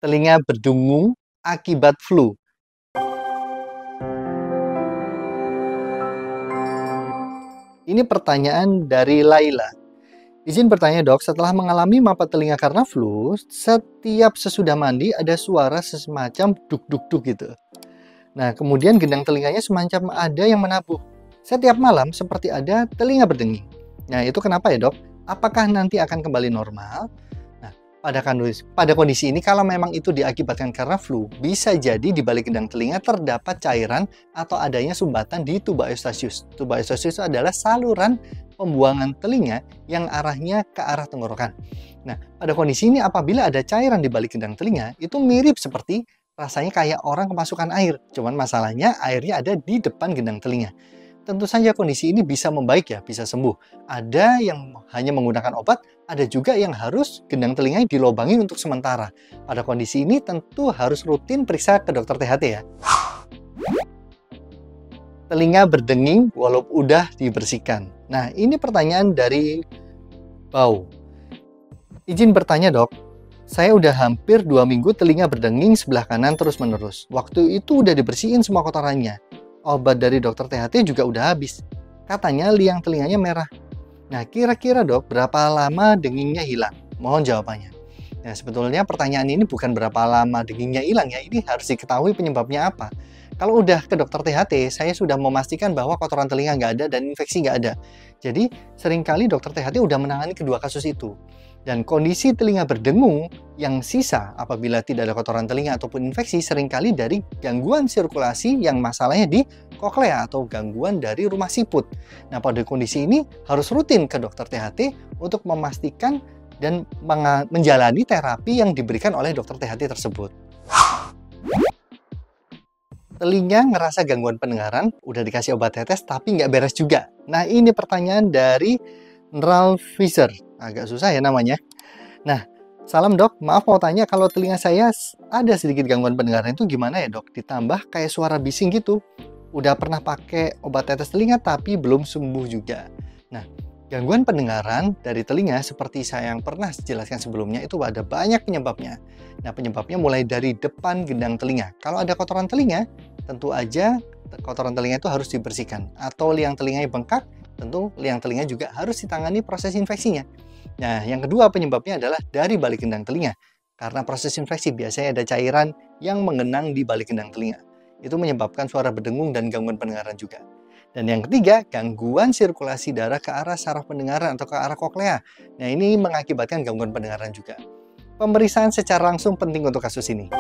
Telinga berdengung akibat flu. Ini pertanyaan dari Laila. Izin bertanya dok, setelah mengalami mapa telinga karena flu, setiap sesudah mandi ada suara semacam duk-duk-duk gitu. Nah, kemudian gendang telinganya semacam ada yang menabuh. Setiap malam seperti ada telinga berdenging. Nah, itu kenapa ya dok? Apakah nanti akan kembali normal? Nah, pada kondisi ini kalau memang itu diakibatkan karena flu, bisa jadi di balik gendang telinga terdapat cairan atau adanya sumbatan di tuba eustachius. Tuba eustachius itu adalah saluran pembuangan telinga yang arahnya ke arah tenggorokan. Nah, pada kondisi ini apabila ada cairan di balik gendang telinga, itu mirip seperti rasanya kayak orang kemasukan air. Cuman masalahnya airnya ada di depan gendang telinga. Tentu saja kondisi ini bisa membaik ya, bisa sembuh. Ada yang hanya menggunakan obat, ada juga yang harus gendang telinganya dilobangi untuk sementara. Pada kondisi ini tentu harus rutin periksa ke dokter THT ya. Telinga berdenging walau udah dibersihkan. Nah, ini pertanyaan dari Bau. Izin bertanya dok, saya udah hampir 2 minggu telinga berdenging sebelah kanan terus-menerus. Waktu itu udah dibersihin semua kotorannya. Obat dari dokter THT juga udah habis. Katanya liang telinganya merah. Nah, kira-kira dok, berapa lama dengingnya hilang? Mohon jawabannya. Nah, sebetulnya pertanyaan ini bukan berapa lama dengingnya hilang ya, ini harus diketahui penyebabnya apa. Kalau udah ke dokter THT, saya sudah memastikan bahwa kotoran telinga nggak ada dan infeksi nggak ada. Jadi, seringkali dokter THT udah menangani kedua kasus itu. Dan kondisi telinga berdengung yang sisa apabila tidak ada kotoran telinga ataupun infeksi seringkali dari gangguan sirkulasi yang masalahnya di koklea atau gangguan dari rumah siput. Nah, pada kondisi ini harus rutin ke dokter THT untuk memastikan dan menjalani terapi yang diberikan oleh dokter THT tersebut. Telinga ngerasa gangguan pendengaran, udah dikasih obat tetes tapi nggak beres juga. Nah, ini pertanyaan dari Ralph Fisher. Agak susah ya namanya. Nah, salam dok, maaf mau tanya kalau telinga saya ada sedikit gangguan pendengaran itu gimana ya dok? Ditambah kayak suara bising gitu. Udah pernah pakai obat tetes telinga tapi belum sembuh juga. Nah, gangguan pendengaran dari telinga seperti saya yang pernah jelaskan sebelumnya itu ada banyak penyebabnya. Nah, penyebabnya mulai dari depan gendang telinga. Kalau ada kotoran telinga, tentu aja kotoran telinga itu harus dibersihkan. Atau liang telinganya bengkak, tentu liang telinga juga harus ditangani proses infeksinya. Nah, yang kedua penyebabnya adalah dari balik gendang telinga. Karena proses infeksi biasanya ada cairan yang mengenang di balik gendang telinga. Itu menyebabkan suara berdengung dan gangguan pendengaran juga. Dan yang ketiga, gangguan sirkulasi darah ke arah saraf pendengaran atau ke arah koklea. Nah, ini mengakibatkan gangguan pendengaran juga. Pemeriksaan secara langsung penting untuk kasus ini.